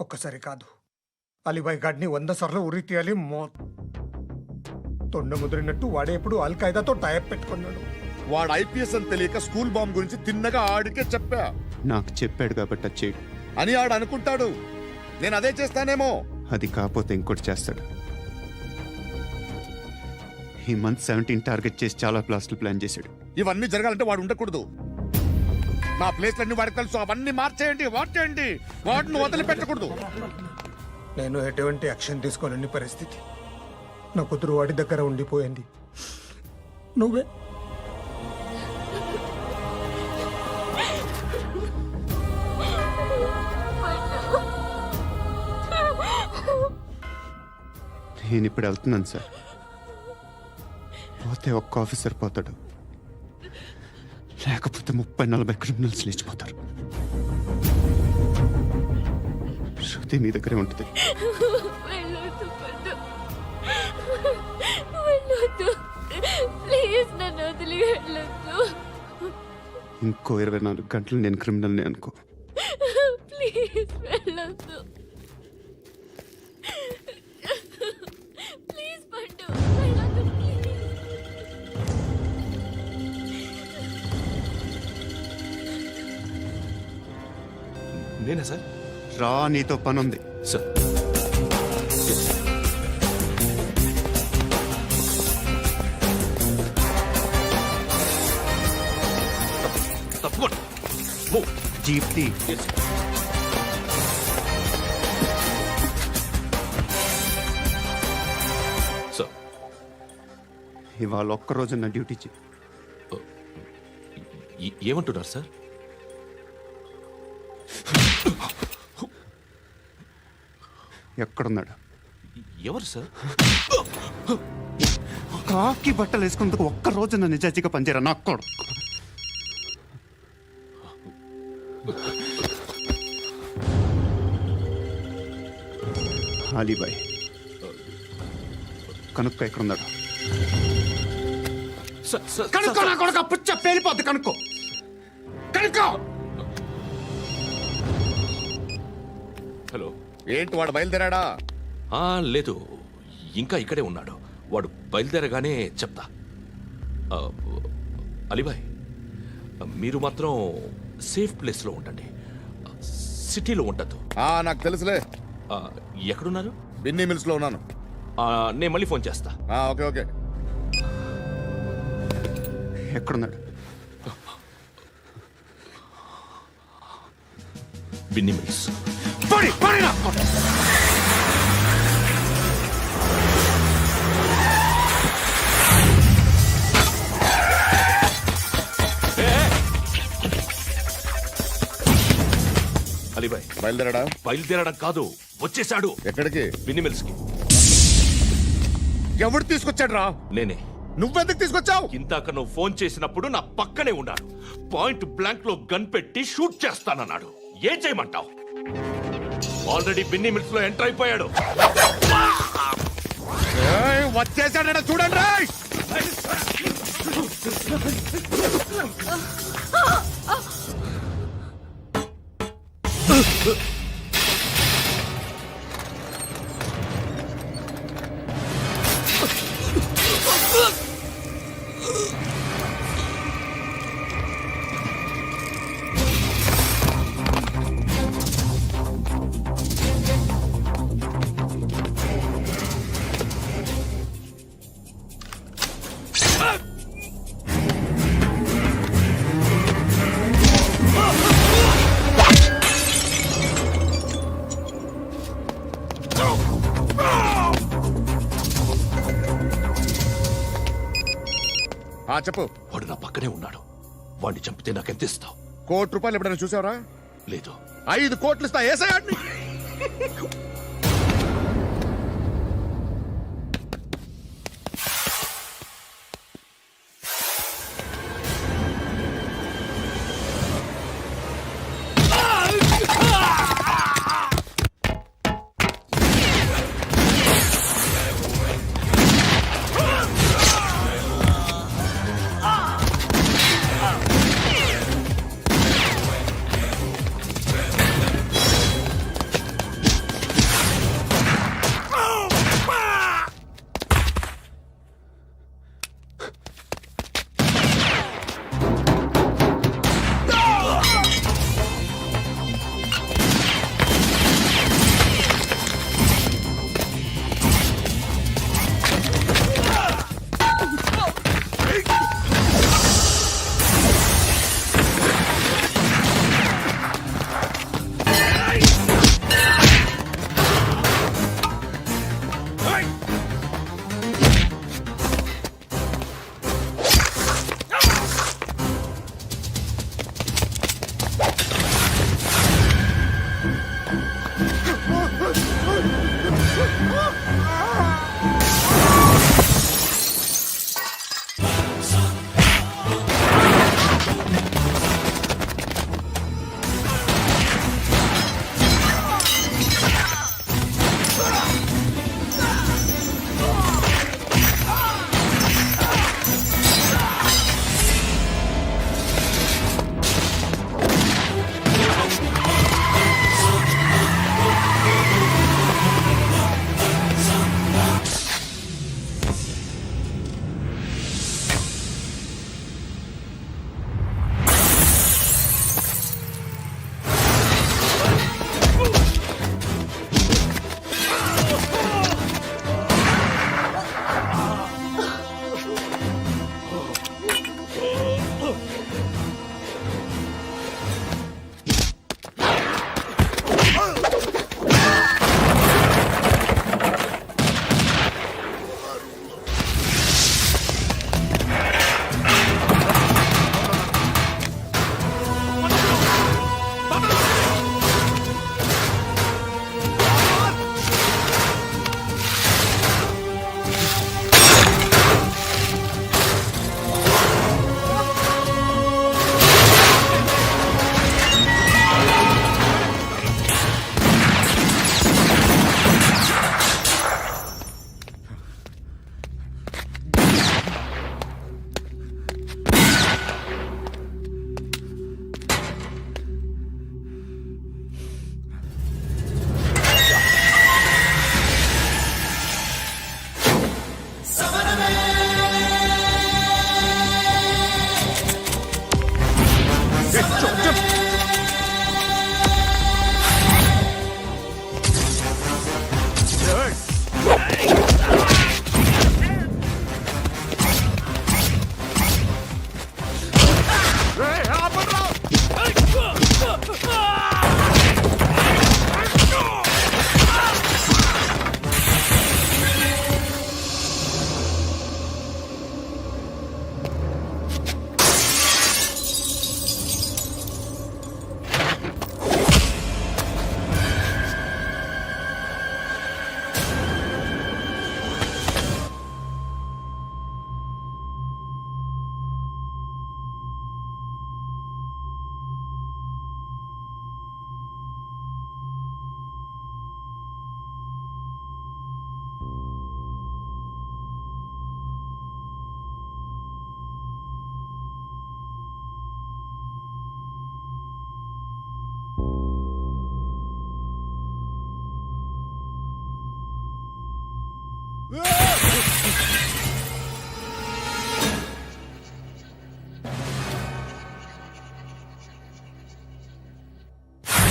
ఒక్కసారి కాదు, అలీబాయ్ గాడిని 100 సార్లు ఉరి తీయాలి. తొండ ముదిరినట్టు వాడే ఎప్పుడు అల్ ఖైదాతో టైప్ పెట్టుకున్నాడు. వాడు ఐపీఎస్ అని తెలియక స్కూల్ బాంబ్ గురించి తిన్నగా ఆడికే చెప్పా. నాకు చెప్పాడు కాబట్టి అది చేయడు అని ఆడు అనుకుంటాడు. నేను అదే చేస్తానేమో. అది కాకపోతే ఇంకోటి చేస్తాడు. ఈ మంత్ 17 టార్గెట్ చేసి చాలా ప్లాస్ట్లు ప్లాన్ చేశాడు. ఇవన్నీ జరగాలంటే వాడు ఉండకూడదు. నా ప్లేస్లన్నీ వాడికి తెలుసు. అవన్నీ మార్చేయండి, వాటేయండి. వాటిని వదిలిపెట్టకూడదు. నేను ఎటువంటి యాక్షన్ తీసుకోలేని పరిస్థితి. నా కూతురు వాడి దగ్గర ఉండిపోయింది. నువ్వే నేను ఇప్పుడు వెళ్తున్నాను సార్. పోతే ఒక్క ఆఫీసర్ పోతాడు, లేకపోతే 30-40 క్రిమినల్స్ లేచిపోతారు. శృతి మీ దగ్గరే ఉంటుంది. ఇంకో 24 గంటలు నేను క్రిమినల్ని అనుకో. ప్లీజ్ వెళ్ళొద్దు. ప్లీజ్ పండు వెళ్ళొద్దు. నేనా సార్? రా, నీతో పని ఉంది సార్. తప్పకుండా జీప్ తీ. సార్, ఇవాళ ఒక్కరోజు నా డ్యూటీ చేయి. ఏమంటున్నారు సార్? ఎక్కడున్నాడు? ఎవరు సార్? కాకి బట్టలు వేసుకున్నందుకు ఒక్కరోజు నా నిజాజీగా పనిచేయరా నాకు కూడా. అలీబాయ్ కనుక్కో ఎక్కడున్నాడు. కనుక్కో నా కొడుకు. పుచ్చ పేలిపోద్ది. కనుక్కో కనుక్కో. హలో. ఏంటి వాడు బయలుదేరాడా? లేదు, ఇంకా ఇక్కడే ఉన్నాడు. వాడు బయలుదేరగానే చెప్తా. అలీబాయ్, మీరు మాత్రం సేఫ్ ప్లేస్లో ఉండండి. సిటీలో ఉండద్దు. నాకు తెలుసులే. ఎక్కడున్నారు? బిన్నీ మిల్స్ లో ఉన్నాను. నేను మళ్ళీ ఫోన్ చేస్తా. Okay okay. ఎక్కడున్నాడు? బిన్నీ మిల్స్. అలీబాయ్ బయలుదేరాడా? బయలుదేరడం కాదు, వచ్చేసాడు. ఎక్కడికి? బిన్నీ మిల్స్ కి. ఎవడు తీసుకొచ్చాడు రా? నేనే. నువ్వెందుకు తీసుకొచ్చావు? ఇందాక నువ్వు ఫోన్ చేసినప్పుడు నా పక్కనే ఉన్నాడు. పాయింట్ బ్లాంక్ లో గన్ పెట్టి షూట్ చేస్తానన్నాడు. ఏం చేయమంటావు? ఆల్రెడీ బిన్నీ మిల్స్ లో ఎంటర్ అయిపోయాడు. వచ్చేసాడ చూడండి. చెప్పు. వాడు నా పక్కనే ఉన్నాడు. వాడిని చంపితే నాకెంత ఇస్తావు? ₹1 కోటి ఎప్పుడైనా చూసావరా? లేదు. 5 కోట్లు ఇస్తా. ఏసయాడిని.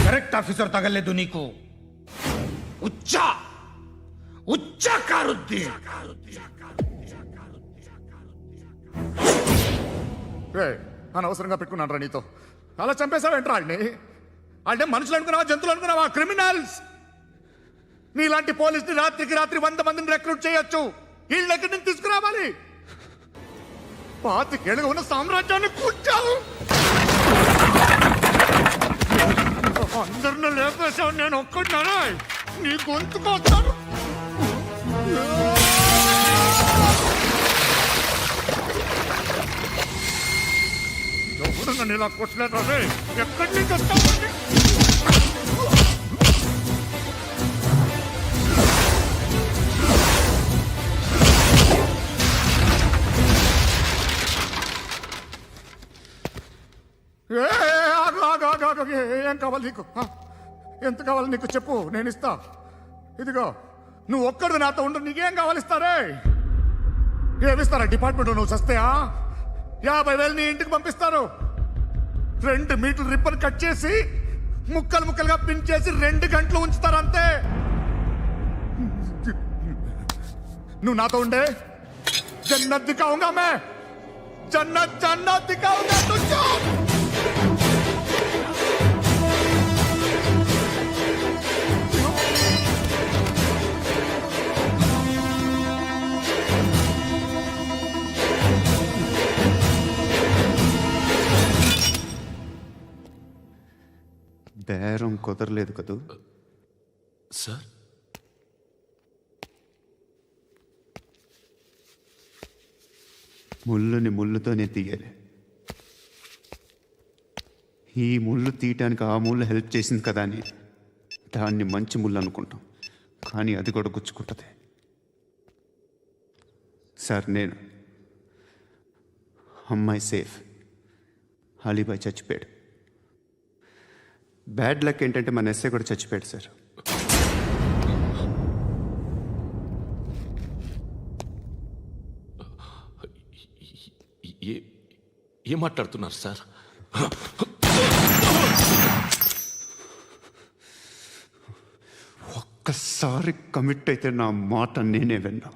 కరెక్ట్ ఆఫీసర్ తగలేదు నీకు. ఉచ్చ కారుద్ది. అనవసరంగా పెట్టుకున్నాను రా నీతో. అలా చంపేశావేంట్రా ఆయన్ని? అంటే మనుషులు అనుకున్నావా, జంతువులు అనుకున్నావా? క్రిమినల్స్. నీలాంటి పోలీసుని రాత్రికి రాత్రి 100 మందిని రిక్రూట్ చేయొచ్చు. వీళ్ళ దగ్గర నుంచి తీసుకురావాలి. 25 ఏళ్ళుగా ఉన్న సామ్రాజ్యాన్ని కూర్చావు. అందరిని లేపేశావు, నేను ఒక్కడినారా? నీ గొంతుకొస్తాను. ఎవరు నన్ను ఇలా కొట్టలేదు రే? ఎక్కడి నుంచి వస్తావు? ఏం కావాలి నీకు? ఎంత కావాలి నీకు చెప్పు, నేను ఇస్తా. ఇదిగో నువ్వు ఒక్కడు నాతో ఉండు. నీకేం కావాలి ఇస్తారే? ఏమిస్తారా డిపార్ట్మెంట్? నువ్వు సస్తేయా? 50,000 నీ ఇంటికి పంపిస్తారు. 2 మీటర్లు రిబ్బన్ కట్ చేసి ముక్కలు ముక్కలుగా పిన్ చేసి 2 గంటలు ఉంచుతారు అంతే. నువ్వు నాతో ఉండే జన్నత్ దిఖాऊंगा मैं, జన్నత్ జన్నత్ దిఖాऊंगा तुझको. బేరం కుదరలేదు కదూ సార్? ముళ్ళుని ముళ్ళుతోనే తీయాలి. ఈ ముళ్ళు తీయటానికి ఆ ముళ్ళు హెల్ప్ చేసింది కదా అని దాన్ని మంచి ముళ్ళు అనుకుంటాం, కానీ అది కూడా గుచ్చుకుంటుంది. సార్, నేను అమ్మాయి సేఫ్, అలీబాయ్ చచ్చిపోయాడు. బ్యాడ్ లక్ ఏంటంటే మన ఎస్ఐ కూడా చచ్చిపోయాడు సార్. ఏం మాట్లాడుతున్నారు సార్? ఒక్కసారి కమిట్ అయితే నా మాట నేనే విన్నా.